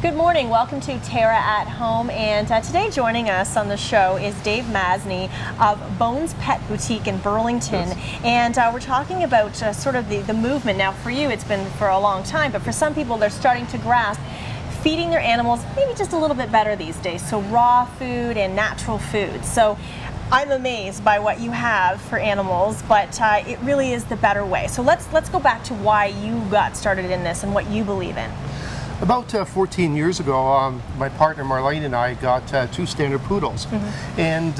Good morning, welcome to TERRA at Home, and today joining us on the show is Dave Masney of Bones Pet Boutique in Burlington, and we're talking about sort of the movement. Now for you it's been for a long time, but for some people they're starting to grasp feeding their animals maybe just a little bit better these days, so raw food and natural food. So I'm amazed by what you have for animals, but it really is the better way. So let's go back to why you got started in this and what you believe in. About 14 years ago, my partner Marlene and I got two standard poodles, and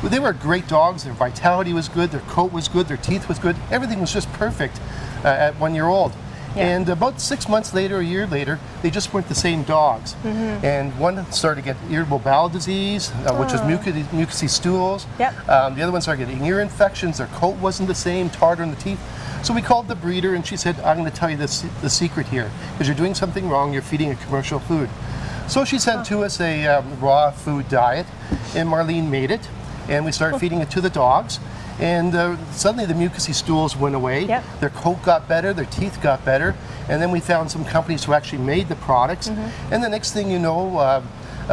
they were great dogs. Their vitality was good, their coat was good, their teeth was good, everything was just perfect at 1 year old. Yeah. And about 6 months later, a year later, they just weren't the same dogs. And one started to get irritable bowel disease, which is mucousy stools. Yep. The other one started getting ear infections. Their coat wasn't the same, tartar in the teeth. So we called the breeder and she said, I'm going to tell you the secret here, because you're doing something wrong, you're feeding a commercial food. So she sent to us a raw food diet, and Marlene made it, and we started feeding it to the dogs. And suddenly the mucousy stools went away, their coat got better, their teeth got better, and then we found some companies who actually made the products. And the next thing you know,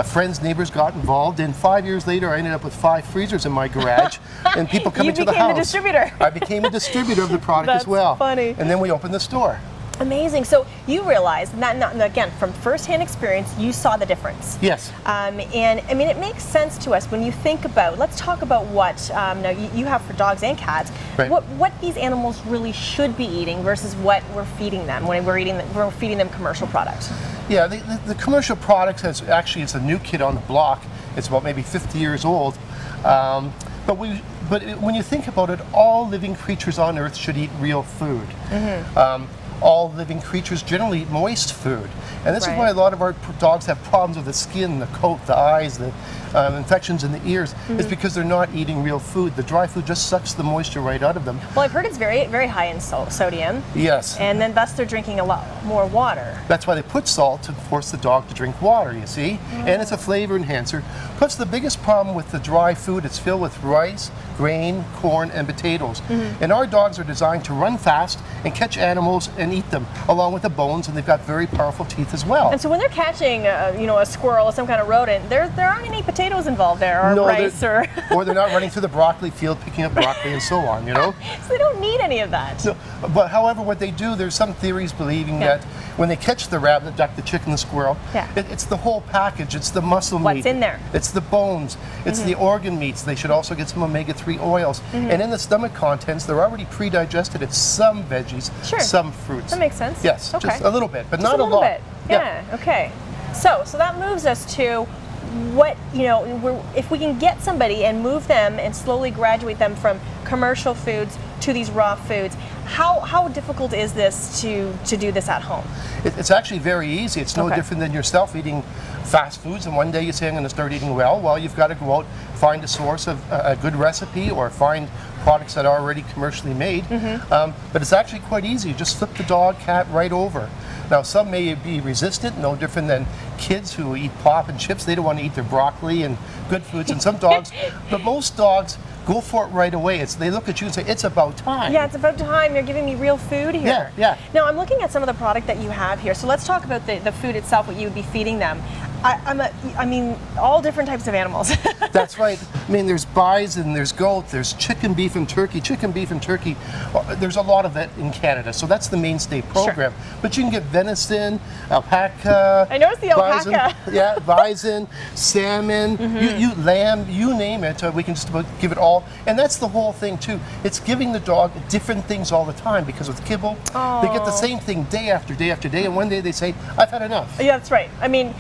friends, neighbors got involved, and 5 years later I ended up with 5 freezers in my garage and people coming to the house. You became a distributor. I became a distributor of the product as well. That's funny. And then we opened the store. Amazing. So you realized that, again, from firsthand experience, you saw the difference. Yes. And I mean, it makes sense to us when you think about, let's talk about what now you have for dogs and cats, what these animals really should be eating versus what we're feeding them when we're feeding them commercial products. Yeah, the commercial product it's a new kid on the block. It's about maybe 50 years old. But when you think about it, all living creatures on Earth should eat real food. All living creatures generally eat moist food. And this is why a lot of our dogs have problems with the skin, the coat, the eyes, the infections in the ears, is because they're not eating real food. The dry food just sucks the moisture right out of them. Well, I've heard it's very, very high in sodium. Yes. And then thus they're drinking a lot more water. That's why they put salt to force the dog to drink water, you see? And it's a flavor enhancer. Plus the biggest problem with the dry food, it's filled with rice, grain, corn, and potatoes. And our dogs are designed to run fast and catch animals and eat them, along with the bones, and they've got very powerful teeth as well. And so when they're catching, a squirrel or some kind of rodent, there aren't any potatoes involved there, or rice, or they're not running through the broccoli field picking up broccoli and so on, you know? So they don't need any of that. No, but however, what they do, there's some theories believing that when they catch the rabbit, the duck, the chicken, the squirrel, it's the whole package. It's the muscle meat. What's in there? It's the bones. It's the organ meats. They should also get some omega-3 oils. And in the stomach contents, they're already pre-digested. It's some veggies, some fruits. That makes sense. Yes, just a little bit, but just not a lot. Bit. Yeah. Okay. So that moves us to what, if we can get somebody and move them and slowly graduate them from commercial foods to these raw foods, how difficult is this to do this at home? It's actually very easy. It's no different than yourself eating fast foods, and one day you say, I'm going to start eating well. Well, you've got to go out, find a source of a good recipe, or find products that are already commercially made. But it's actually quite easy. You just flip the dog, cat right over. Now, some may be resistant, no different than kids who eat pop and chips. They don't want to eat their broccoli and good foods. And some dogs, but most dogs go for it right away. They look at you and say, it's about time. Yeah, it's about time. You're giving me real food here. Yeah. Now, I'm looking at some of the product that you have here. So let's talk about the food itself, what you would be feeding them. I mean, all different types of animals. That's right. I mean, there's bison, there's goat, there's chicken, beef, and turkey. Chicken, beef, and turkey, there's a lot of that in Canada, so that's the mainstay program. But you can get venison, alpaca. I noticed the alpaca. Bison, salmon, you lamb, you name it. We can just about give it all. And that's the whole thing, too. It's giving the dog different things all the time, because with kibble, they get the same thing day after day after day, and one day they say, I've had enough. Yeah, that's right. I mean,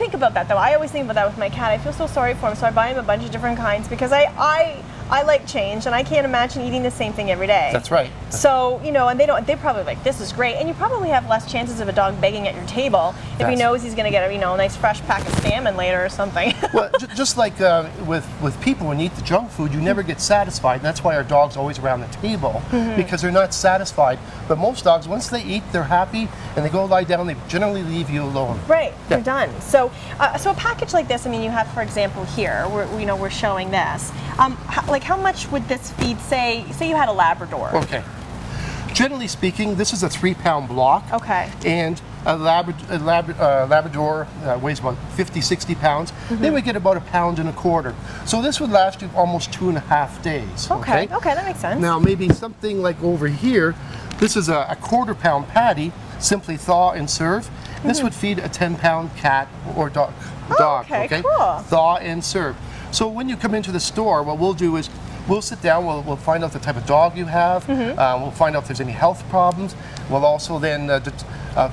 think about that though. I always think about that with my cat. I feel so sorry for him, so I buy him a bunch of different kinds because I like change, and I can't imagine eating the same thing every day. That's right. So, and they're probably like, this is great. And you probably have less chances of a dog begging at your table if he knows he's going to get a nice fresh pack of salmon later or something. Well, just like with people, when you eat the junk food, you never get satisfied. And that's why our dog's always around the table, because they're not satisfied. But most dogs, once they eat, they're happy, and they go lie down, they generally leave you alone. Right, they're done. So a package like this, I mean, you have, for example, here, we're showing this. How much would this feed, say you had a Labrador? Okay. Generally speaking, this is a 3-pound block. Okay. And Labrador weighs about 50, 60 pounds. They would get about 1.25 pounds. So this would last you almost 2.5 days. Okay, that makes sense. Now maybe something like over here, this is a 1/4 pound patty, simply thaw and serve. This would feed a 10-pound cat or dog. Okay, cool. Thaw and serve. So when you come into the store, what we'll do is we'll sit down, we'll find out the type of dog you have, we'll find out if there's any health problems. We'll also then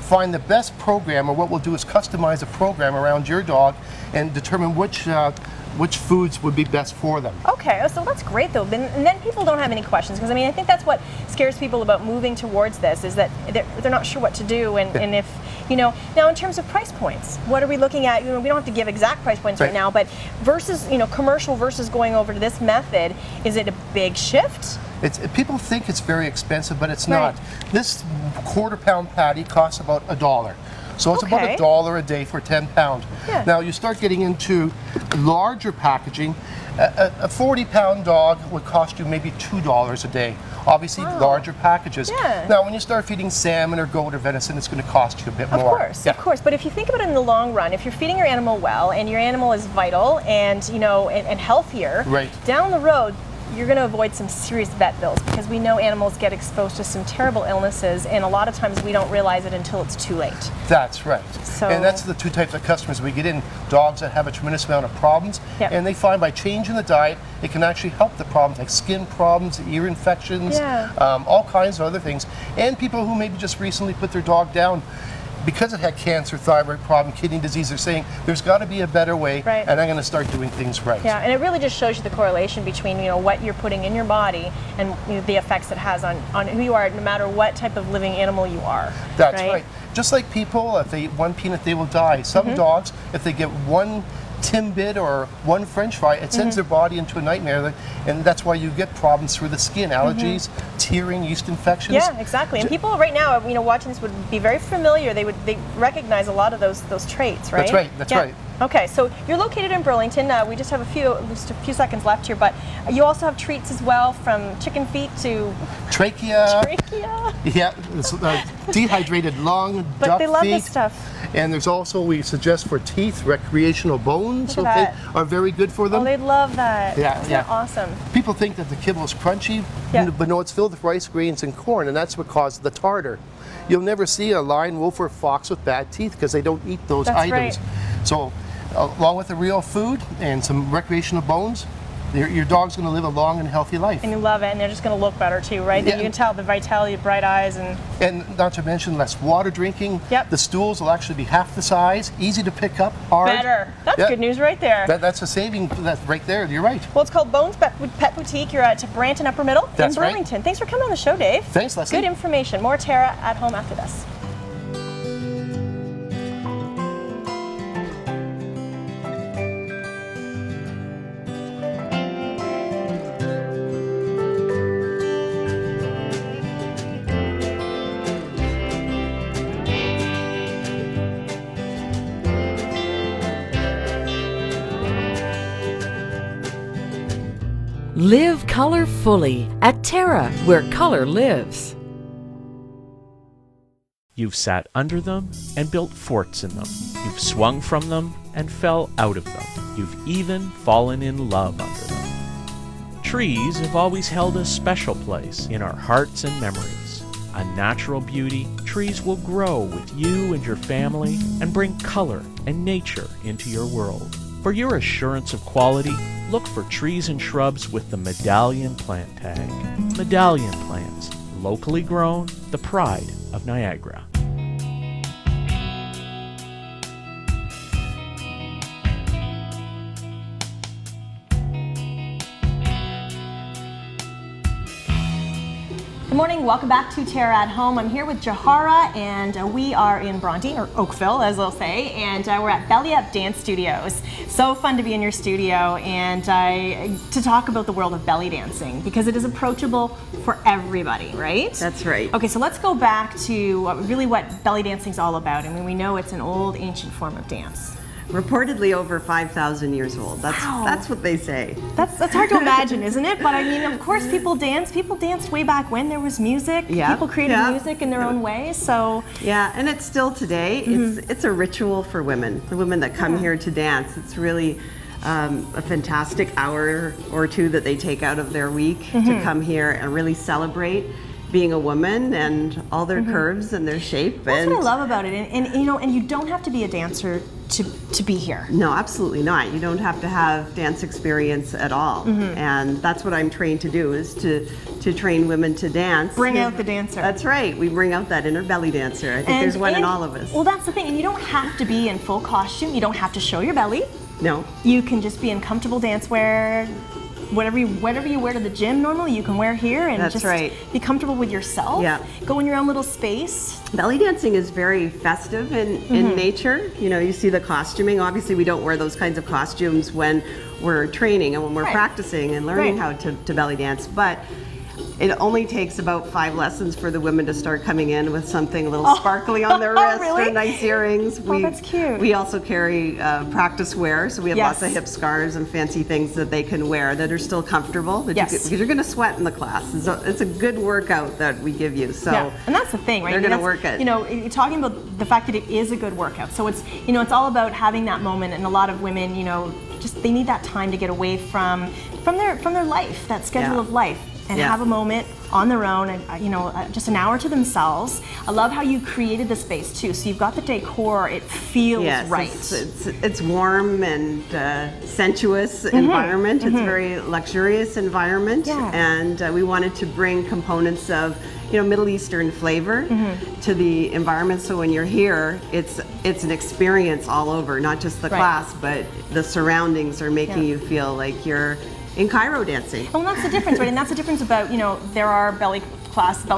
find the best program, or what we'll do is customize a program around your dog and determine which foods would be best for them. Okay, so that's great though. And then people don't have any questions, because I mean, I think that's what scares people about moving towards this, is that they're not sure what to do, and if, you know, now in terms of price points, what are we looking at? You know, we don't have to give exact price points right now, but versus, you know, commercial versus going over to this method, is it a big shift? People think it's very expensive, but it's not. This 1/4 pound patty costs about $1. So it's about $1 a day for 10 pounds. Yeah. Now you start getting into larger packaging. A 40-pound dog would cost you maybe $2 a day. Obviously, larger packages. Yeah. Now, when you start feeding salmon or goat or venison, it's going to cost you a bit more. Of course. But if you think about it in the long run, if you're feeding your animal well and your animal is vital and, you know, and healthier, down the road, you're going to avoid some serious vet bills, because we know animals get exposed to some terrible illnesses, and a lot of times we don't realize it until it's too late. That's right. So, and that's the two types of customers we get in. Dogs that have a tremendous amount of problems, and they find by changing the diet, it can actually help the problems like skin problems, ear infections, all kinds of other things. And people who maybe just recently put their dog down because it had cancer, thyroid problem, kidney disease, they're saying there's got to be a better way, and I'm going to start doing things right. Yeah, and it really just shows you the correlation between, you know, what you're putting in your body and, you know, the effects it has on who you are, no matter what type of living animal you are. That's right. Just like people, if they eat one peanut, they will die. Some dogs, if they get one Timbit or one French fry, it sends their body into a nightmare, and that's why you get problems through the skin, allergies, tearing, yeast infections. Yeah, exactly. And people right now, you know, watching this would be very familiar. They recognize a lot of those traits, right? That's right. That's right. Okay, so you're located in Burlington. We just have just a few seconds left here, but you also have treats as well, from chicken feet to trachea. Yeah, it's, dehydrated long duck feet. But they love this stuff. And there's also, we suggest for teeth, recreational bones. So they are very good for them. Oh, they'd love that. Yeah, awesome. People think that the kibble is crunchy, but no, it's filled with rice grains and corn, and that's what causes the tartar. You'll never see a lion, wolf, or fox with bad teeth because they don't eat those items. So, along with the real food and some recreational bones, your dog's going to live a long and healthy life. And you love it, and they're just going to look better too, right? Yeah. You can tell the vitality, bright eyes, and not to mention less water drinking. Yep. The stools will actually be half the size, easy to pick up, hard. Better. That's good news right there. That's a saving. That's right there. You're right. Well, it's called Bones Pet Boutique. You're at Bronte Upper Middle in Burlington. Right. Thanks for coming on the show, Dave. Thanks, Leslie. Good information. More TERRA at home after this. Live color fully at TERRA, where color lives. You've sat under them and built forts in them. You've swung from them and fell out of them. You've even fallen in love under them. Trees have always held a special place in our hearts and memories. A natural beauty, trees will grow with you and your family and bring color and nature into your world. For your assurance of quality, look for trees and shrubs with the Medallion plant tag. Medallion plants, locally grown, the pride of Niagara. Good morning, welcome back to TERRA at Home. I'm here with Jahara, and we are in Bronte, or Oakville as they'll say, and we're at Belly Up Dance Studios. So fun to be in your studio and to talk about the world of belly dancing, because it is approachable for everybody, right? That's right. Okay, so let's go back to really what belly dancing is all about. I mean, we know it's an old ancient form of dance. reportedly over 5,000 years old. That's what they say. That's hard to imagine, isn't it? But I mean, of course, people dance. People danced way back when there was music. Yeah. People created music in their own way. So yeah, and it's still today. It's a ritual for women. The women that come here to dance. It's really a fantastic hour or two that they take out of their week to come here and really celebrate being a woman and all their curves and their shape. That's what I love about it. And you know, and you don't have to be a dancer to be here. No, absolutely not. You don't have to have dance experience at all. And that's what I'm trained to do, is to train women to dance. Bring out the dancer. That's right. We bring out that inner belly dancer. I think there's one in all of us. Well, that's the thing. And you don't have to be in full costume. You don't have to show your belly. No. You can just be in comfortable dance wear. Whatever you wear to the gym normally, you can wear here, and That's just right. be comfortable with yourself. Yeah. Go in your own little space. Belly dancing is very festive in nature. You know, you see the costuming. Obviously, we don't wear those kinds of costumes when we're training and when we're practicing and learning how to belly dance. But it only takes about 5 lessons for the women to start coming in with something a little sparkly on their wrist really? or nice earrings. That's cute. We also carry practice wear, so we have lots of Yes. hip scarves and fancy things that they can wear that are still comfortable. Because you're going to sweat in the class. It's a good workout that we give you. So yeah, and that's the thing, right? They're going to That's- work it. You know, you're talking about the fact that it is a good workout. So it's, you know, it's all about having that moment, and a lot of women, you know, just they need that time to get away from their life, that schedule of life, and have a moment on their own, and you know, just an hour to themselves. I love how you created the space too. So you've got the decor; it feels right. It's warm and sensuous environment. It's a very luxurious environment, and we wanted to bring components of, you know, Middle Eastern flavor to the environment. So when you're here, it's an experience all over, not just the class, but the surroundings are making you feel like you're in Cairo dancing. Well, that's the difference, right? And that's the difference about, you know, there are belly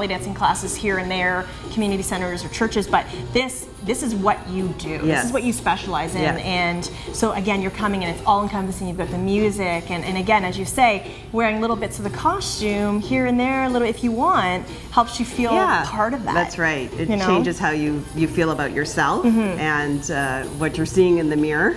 dancing classes here and there, community centers or churches, but this is what you do. This is what you specialize in. And so again, you're coming and it's all encompassing. You've got the music, and again, as you say, wearing little bits of the costume here and there, a little, if you want, helps you feel part of that. That's right. It changes how you feel about yourself, and what you're seeing in the mirror,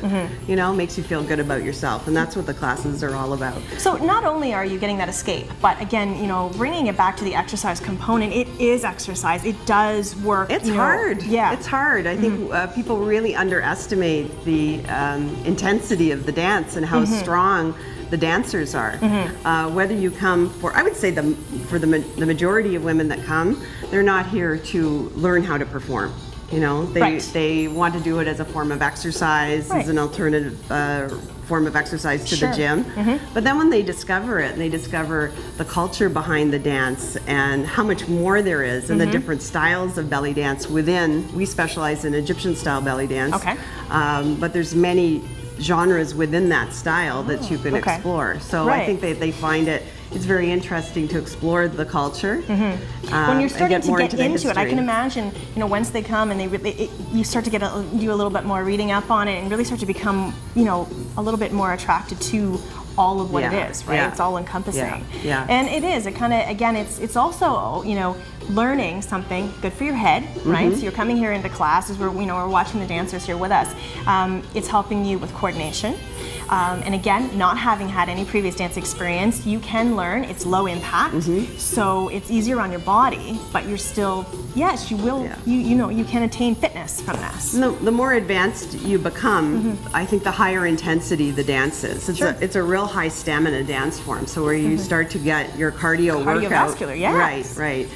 you know, makes you feel good about yourself. And that's what the classes are all about. So not only are you getting that escape, but again, you know, bringing it back to the exercise component, it is exercise. It does work. It's hard. Yeah. It's hard. I think people really underestimate the intensity of the dance and how strong the dancers are. Whether you come for, I would say for the majority of women that come, they're not here to learn how to perform. You know, they want to do it as a form of exercise, as an alternative form of exercise to the gym. But then when they discover it, and they discover the culture behind the dance and how much more there is, and the different styles of belly dance within, we specialize in Egyptian style belly dance. But there's many genres within that style that you can explore. So I think they find it's very interesting to explore the culture. When you're starting to get into it, I can imagine, you know, once they come and you start to do a little bit more reading up on it and really start to become, you know, a little bit more attracted to all of what it is, right? It's all encompassing. And it is. It kind of, again, it's also, you know, learning something good for your head, right? So you're coming here into classes where, you know, we're watching the dancers here with us. It's helping you with coordination. And again, not having had any previous dance experience, you can learn. It's low impact, so it's easier on your body, but you're still, yes, you will, you know, you can attain fitness from this. The more advanced you become, I think the higher intensity the dance is. It's a real high stamina dance form. So where you start to get your cardiovascular, yes. Right.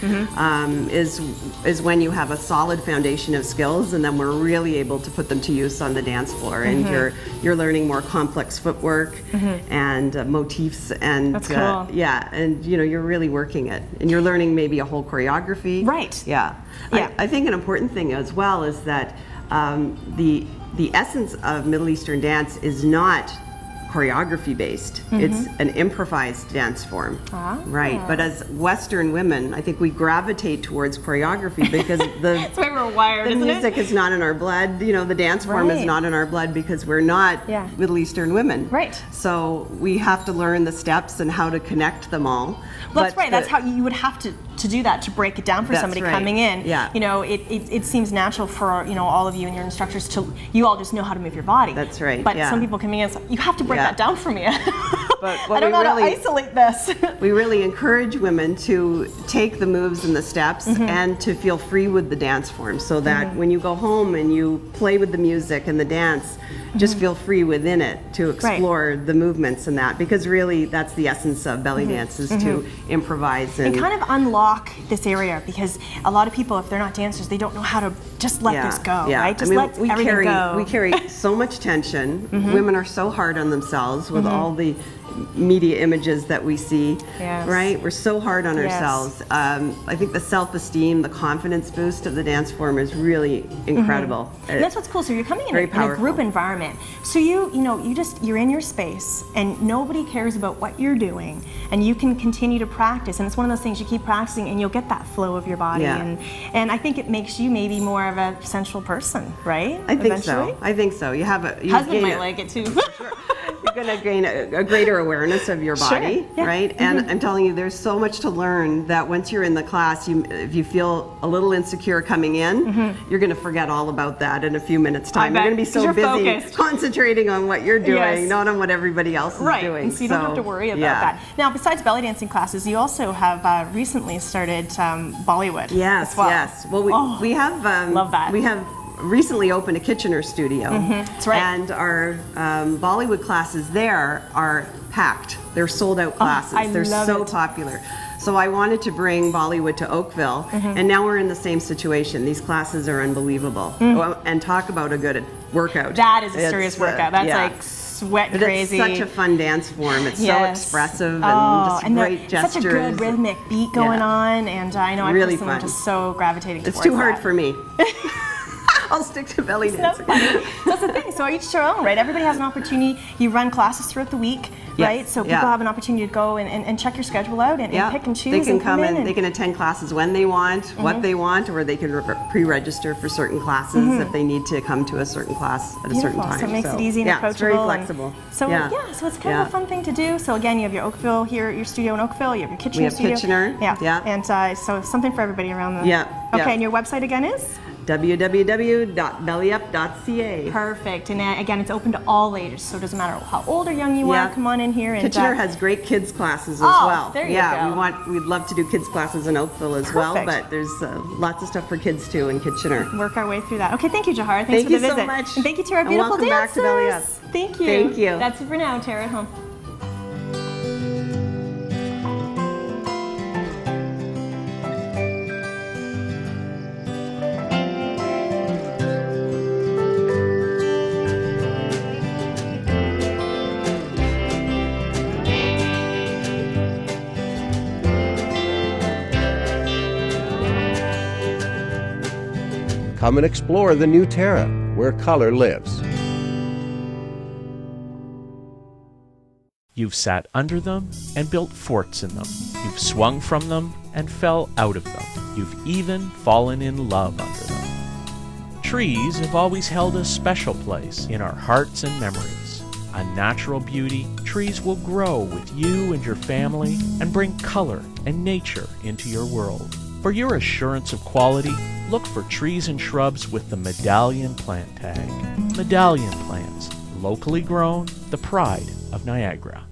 Is when you have a solid foundation of skills, and then we're really able to put them to use on the dance floor, and you're learning more complex footwork and motifs, and that's cool. And you know, you're really working it, and you're learning maybe a whole choreography. I think an important thing as well is that the essence of Middle Eastern dance is not choreography based. It's an improvised dance form, right? But as Western women, I think we gravitate towards choreography because that's why we're wired, the isn't music is not in our blood. You know, the dance form is not in our blood because we're not Middle Eastern women. So we have to learn the steps and how to connect them all. Well, that's right. That's how you would have to to do that, to break it down for That's somebody right. coming in. Yeah. You know, it seems natural for, you know, all of you and your instructors to, you all just know how to move your body. That's right, But yeah. some people coming in, it's like, you have to break Yeah. that down for me. But I don't know how to isolate this. We really encourage women to take the moves and the steps and to feel free with the dance form, so that when you go home and you play with the music and the dance, just feel free within it to explore the movements and that, because really that's the essence of belly dance, is to improvise and kind of unlock this area, because a lot of people, if they're not dancers, they don't know how to just let this go, right? Just let everything go. We carry so much tension. Women are so hard on themselves with all the media images that we see, right? We're so hard on ourselves. I think the self-esteem, the confidence boost of the dance form is really incredible. And that's what's cool. So you're coming in Very a group powerful. environment. So you're in your space and nobody cares about what you're doing, and you can continue to practice. And it's one of those things, you keep practicing and you'll get that flow of your body. Yeah. And I think it makes you maybe more of a sensual person, right? I think Eventually? so. I think so. You have a Husband might like it too. You're going to gain a greater awareness of your body, right? And I'm telling you, there's so much to learn that once you're in the class, if you feel a little insecure coming in, you're going to forget all about that in a few minutes' time. You're going to be so busy concentrating on what you're doing, not on what everybody else is doing. And so you don't have to worry about that. Now, besides belly dancing classes, you also have recently started Bollywood. Yes, as well. yes. Well, we have love that. We have recently opened a Kitchener studio. That's right. And our Bollywood classes there are packed. They're sold out classes. They're so popular. So I wanted to bring Bollywood to Oakville, and now we're in the same situation. These classes are unbelievable. And talk about a good workout. That is a serious workout. That's like sweat crazy. It's such a fun dance form. It's so expressive and just great gestures. Such a good rhythmic beat going on, and I know Really I personally am just so gravitating towards It's too hard that. for me. I'll stick to belly dancing. That's the thing. So each their own, right? Everybody has an opportunity. You run classes throughout the week, right? So people have an opportunity to go and check your schedule out and pick and choose. They can and come in. and They can attend classes when they want, what they want, or they can pre-register for certain classes if they need to come to a certain class at a certain time. So it makes it easy and approachable. It's very flexible. So so it's kind of a fun thing to do. So again, you have your Oakville here, your studio in Oakville. You have your Kitchener studio. Kitchener. And so something for everybody around the. Okay, and your website again is? www.bellyyup.ca. Perfect. And again, it's open to all ages, so it doesn't matter how old or young you are. Come on in here. And Kitchener has great kids classes as well. There you go. We'd love to do kids classes in Oakville as well, but there's lots of stuff for kids too in Kitchener. Work our way through that. Okay, thank you, Jahar. Thanks for the visit. Thank you so much. And thank you to our beautiful welcome dancers. Back to Belly Up. Thank you. Thank you. That's it for now. Terra at home. Come and explore the new TERRA, where color lives. You've sat under them and built forts in them. You've swung from them and fell out of them. You've even fallen in love under them. Trees have always held a special place in our hearts and memories. A natural beauty, trees will grow with you and your family and bring color and nature into your world. For your assurance of quality, look for trees and shrubs with the Medallion plant tag. Medallion plants, locally grown, the pride of Niagara.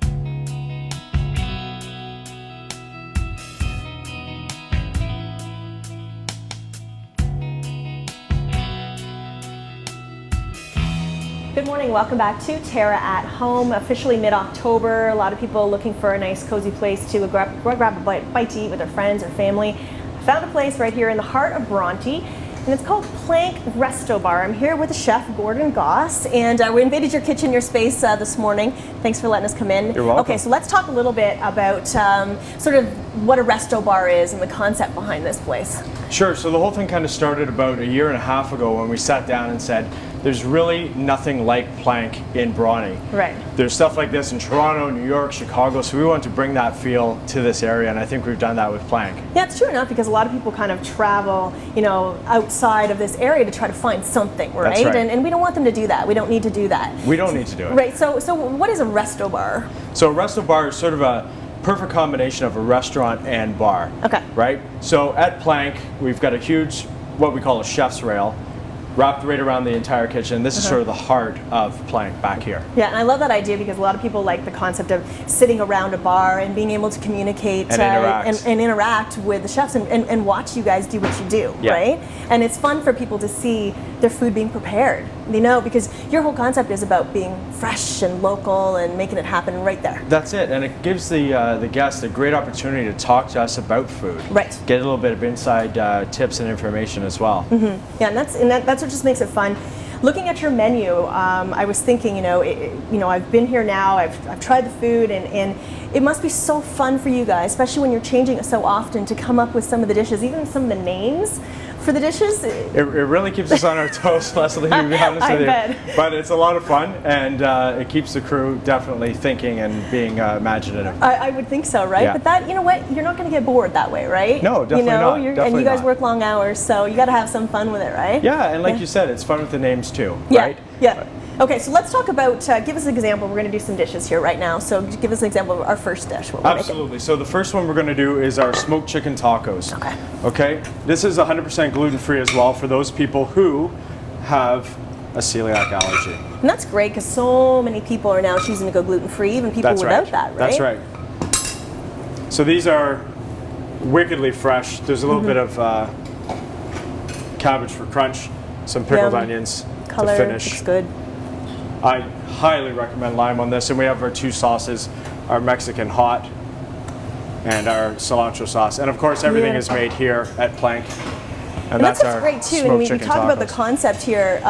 Good morning, welcome back to TERRA at Home, officially mid-October. A lot of people looking for a nice cozy place to grab a bite to eat with their friends or family. I found a place right here in the heart of Bronte, and it's called Plank Resto Bar. I'm here with the chef, Gordon Goss, and we invaded your kitchen, your space this morning. Thanks for letting us come in. You're welcome. Okay, so let's talk a little bit about sort of what a resto bar is and the concept behind this place. Sure, so the whole thing kind of started about a year and a half ago when we sat down and said, there's really nothing like Plank in Bronte. Right. There's stuff like this in Toronto, New York, Chicago, so we want to bring that feel to this area, and I think we've done that with Plank. Yeah, it's true enough, because a lot of people kind of travel, outside of this area to try to find something, right? That's right. And we don't want them to do that. We don't need to do that. We don't need to do it. Right, so what is a resto bar? So a resto bar is sort of a perfect combination of a restaurant and bar. Okay. Right? So at Plank, we've got a huge, what we call a chef's rail, wrapped right around the entire kitchen. This is sort of the heart of Plank back here. Yeah, and I love that idea because a lot of people like the concept of sitting around a bar and being able to communicate and interact with the chefs and watch you guys do what you do, right? And it's fun for people to see their food being prepared, you know, because your whole concept is about being fresh and local and making it happen right there. That's it, and it gives the guests a great opportunity to talk to us about food. Right. Get a little bit of inside tips and information as well. Yeah, and that's what just makes it fun. Looking at your menu, I was thinking, I've been here now, I've tried the food, and it must be so fun for you guys, especially when you're changing it so often, to come up with some of the dishes, even some of the names for the dishes. It really keeps us on our toes, Leslie, to be honest with you. bet. But it's a lot of fun, and it keeps the crew definitely thinking and being imaginative. I would think so, right? Yeah. But that, you know what, you're not going to get bored that way, right? No, definitely not. And you guys work long hours, so you got to have some fun with it, right? Yeah, and like you said, it's fun with the names too, Yeah. right? Yeah. Okay, so let's talk about, give us an example. We're going to do some dishes here right now. So give us an example of our first dish. What we're Absolutely. So the first one we're going to do is our smoked chicken tacos. Okay. Okay. This is 100% gluten-free as well for those people who have a celiac allergy. And that's great because so many people are now choosing to go gluten-free, even people without that, right? That's right. So these are wickedly fresh. There's a little bit of cabbage for crunch, some pickled onions Color, to finish. looks good. I highly recommend lime on this, and we have our two sauces, our Mexican hot and our cilantro sauce. And of course, everything is made here at Plank. And that's what's great too. And we talk about the concept here,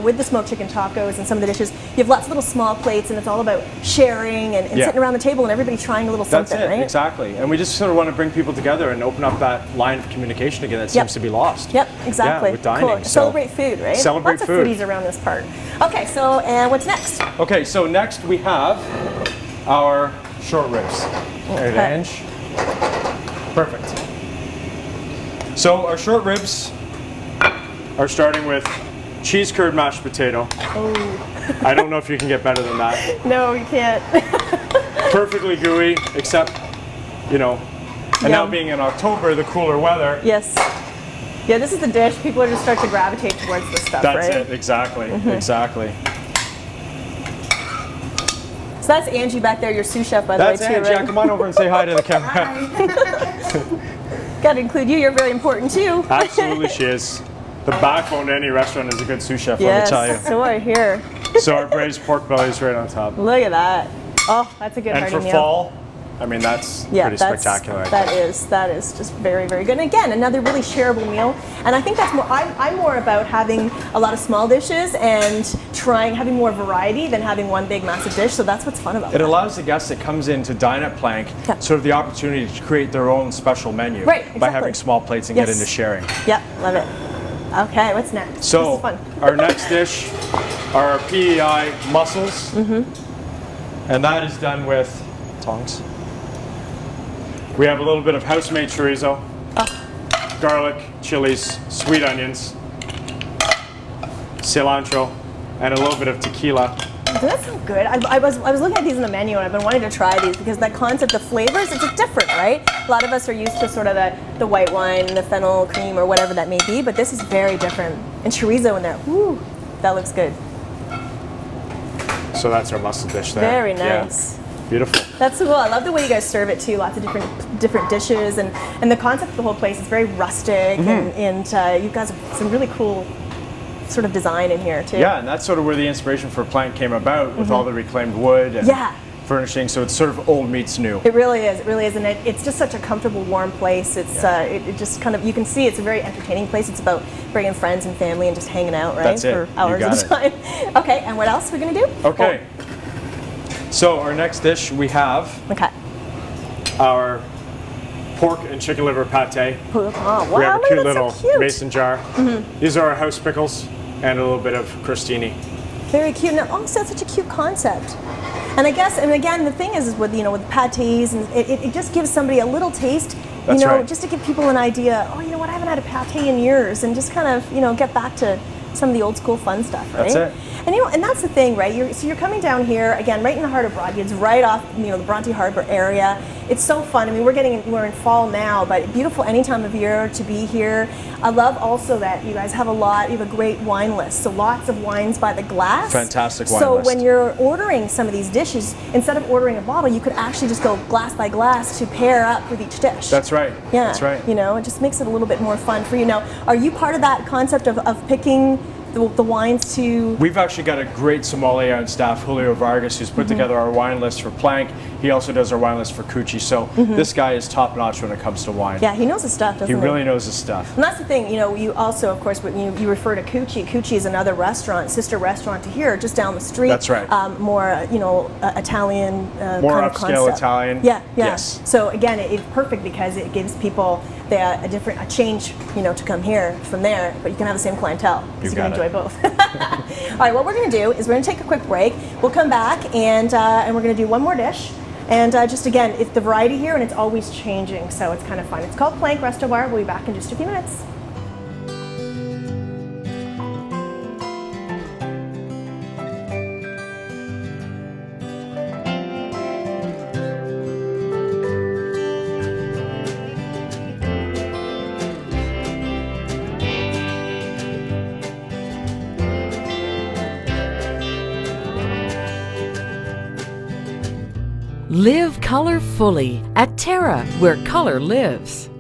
with the smoked chicken tacos and some of the dishes. You have lots of little small plates, and it's all about sharing and sitting around the table and everybody trying a little something, right? Exactly. And we just sort of want to bring people together and open up that line of communication again that seems to be lost. Yep, exactly. Yeah, with dining. Cool. So celebrate food, right? Celebrate lots food. Lots of foodies around this part. Okay, so what's next? Okay, so next we have our short ribs. Right, Ange? Perfect. So our short ribs are starting with cheese curd mashed potato. Oh. I don't know if you can get better than that. No, you can't. Perfectly gooey, except, and now being in October, the cooler weather. Yes. Yeah, this is the dish. People are just start to gravitate towards this stuff, That's right? it, exactly, exactly. So that's Angie back there, your sous chef, by the way, too, That's Angie. right? Come on over and say hi to the camera. Got to include you. You're very important, too. Absolutely, she is. The backbone to any restaurant is a good sous chef, let me tell you. Yes, so I hear. So our braised pork belly is right on top. Look at that. Oh, that's a good hearty And for meal. fall, that's pretty spectacular. That is just very, very good. And again, another really shareable meal. And I think that's more, I'm more about having a lot of small dishes and having more variety than having one big massive dish. So that's what's fun about it. It allows the guest that comes in to dine at Plank sort of the opportunity to create their own special menu by having small plates and get into sharing. Yep, love it. Okay, what's next? So this is fun. Our next dish are our PEI mussels. And that is done with tongs. We have a little bit of house-made chorizo, garlic, chilies, sweet onions, cilantro, and a little bit of tequila. That sounds good. I was looking at these in the menu, and I've been wanting to try these because that concept of flavors, it's different, right? A lot of us are used to sort of the white wine, the fennel cream, or whatever that may be, but this is very different. And chorizo in there, whoo, that looks good. So that's our mussel dish there. Very nice. Yeah. Beautiful. That's cool. I love the way you guys serve it too. Lots of different dishes, and the concept of the whole place is very rustic, and you guys have some really cool sort of design in here too. Yeah, and that's sort of where the inspiration for Plank came about with all the reclaimed wood and furnishing. So it's sort of old meets new. It really is. It really is, and it's just such a comfortable, warm place. It's it just kind of, you can see it's a very entertaining place. It's about bringing friends and family and just hanging out, right? That's it. For hours at a time. Okay, and what else are we gonna do? Okay. So our next dish we have our pork and chicken liver pate. Oh, wow, We have a cute that's little so cute. mason jar. These are our house pickles and a little bit of crostini. Very cute. And also, that's such a cute concept. And I guess, and again, the thing is with with pâtés, and it just gives somebody a little taste. Just to give people an idea. Oh, you know what? I haven't had a pâté in years, and just kind of get back to some of the old school fun stuff, right? That's it. And and that's the thing, right? So you're coming down here again, right in the heart of Bronte. It's right off, the Bronte Harbor area. It's so fun. I mean, we're in fall now, but beautiful any time of year to be here. I love also that you guys have you have a great wine list. So lots of wines by the glass. Fantastic wine so list. when you're ordering some of these dishes, instead of ordering a bottle, you could actually just go glass by glass to pair up with each dish. That's right. Yeah. That's right. It just makes it a little bit more fun for you. Now, are you part of that concept of picking the wines to... We've actually got a great sommelier on staff, Julio Vargas, who's put together our wine list for Plank. He also does our wine list for Cucci. So this guy is top notch when it comes to wine. Yeah, he knows his stuff, doesn't he? He really knows his stuff. And that's the thing, you also, of course, when you refer to Cucci, Cucci is another restaurant, sister restaurant to here, just down the street. That's right. More, Italian more kind of upscale concept. Italian. Yeah. Yes. So again, it's perfect because it gives people a change, to come here from there, but you can have the same clientele. You can got enjoy it. both. All right, what we're going to do is we're going to take a quick break. We'll come back and we're going to do one more dish. And just again, it's the variety here and it's always changing, so it's kind of fun. It's called Plank Resto Bar. We'll be back in just a few minutes. Live color fully at TERRA, where color lives.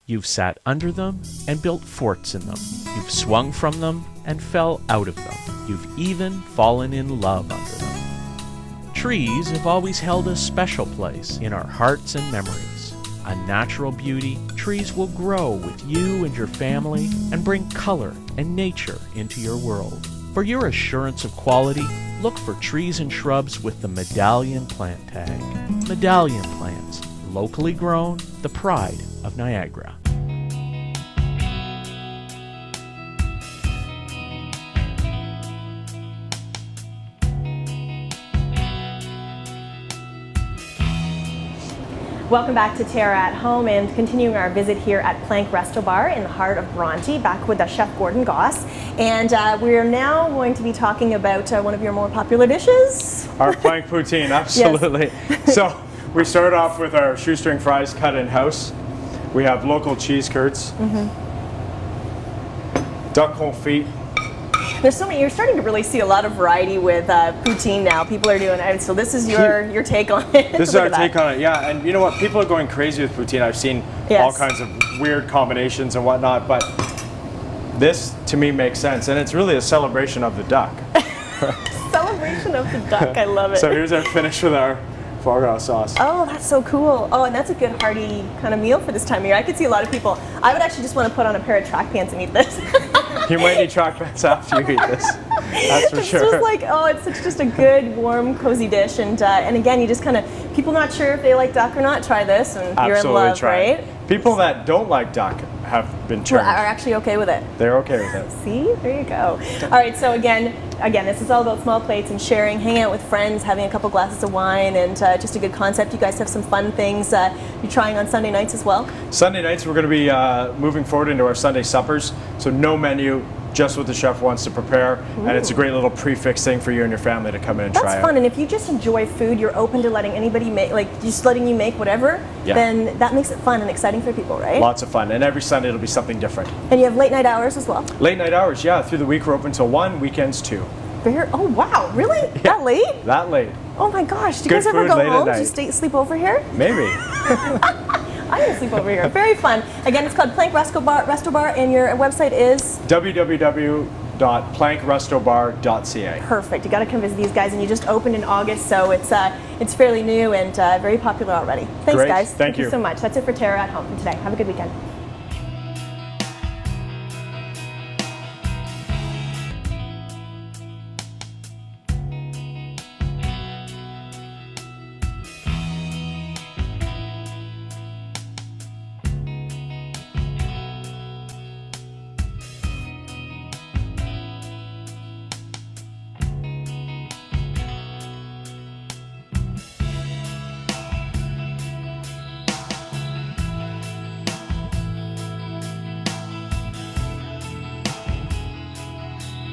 You've sat under them and built forts in them. You've swung from them and fell out of them. You've even fallen in love under them. Trees have always held a special place in our hearts and memories. A natural beauty, trees will grow with you and your family and bring color and nature into your world. For your assurance of quality, look for trees and shrubs with the Medallion plant tag. Medallion plants, locally grown, the pride of Niagara. Welcome back to TERRA at Home and continuing our visit here at Plank Resto Bar in the heart of Bronte, back with Chef Gordon Goss. And we're now going to be talking about one of your more popular dishes. Our plank poutine, absolutely. So we start off with our shoestring fries cut in-house. We have local cheese curds, duck confit. There's so many. You're starting to really see a lot of variety with poutine now. People are doing it. So this is your take on it. This is our take on it, yeah. And you know what? People are going crazy with poutine. I've seen all kinds of weird combinations and whatnot, but this to me makes sense, and it's really a celebration of the duck. Celebration of the duck. I love it. So here's our finish with our foie gras sauce. Oh, that's so cool. Oh, and that's a good hearty kind of meal for this time of year. I could see a lot of people. I would actually just want to put on a pair of track pants and eat this. You might need track pants after you eat this. That's for sure. It's just like, it's just a good, warm, cozy dish. And again, you just kind of, people not sure if they like duck or not, try this and you're in love, try right? People that don't like duck have been turned. Are actually okay with it. They're okay with it. See, there you go. All right, so again, this is all about small plates and sharing, hanging out with friends, having a couple glasses of wine, and just a good concept. You guys have some fun things you're trying on Sunday nights as well? Sunday nights, we're going to be moving forward into our Sunday suppers. So no menu, just what the chef wants to prepare. Ooh. And it's a great little prefix thing for you and your family to come in and try out. That's fun, and if you just enjoy food, you're open to letting anybody make, just letting you make whatever, then that makes it fun and exciting for people, right? Lots of fun, and every Sunday it'll be something different. And you have late night hours as well? Late night hours, yeah. Through the week we're open till 1, weekends 2. Oh wow, really? Yeah. That late? That late. Oh my gosh, do you guys ever go home? Do you sleep over here? Maybe. I'm going to sleep over here. Very fun. Again, it's called Plank Resto Bar, and your website is? www.plankrestobar.ca. Perfect. You got to come visit these guys, and you just opened in August, so it's fairly new and very popular already. Thanks, Great. guys. Thank you so much. That's it for TERRA at Home for today. Have a good weekend.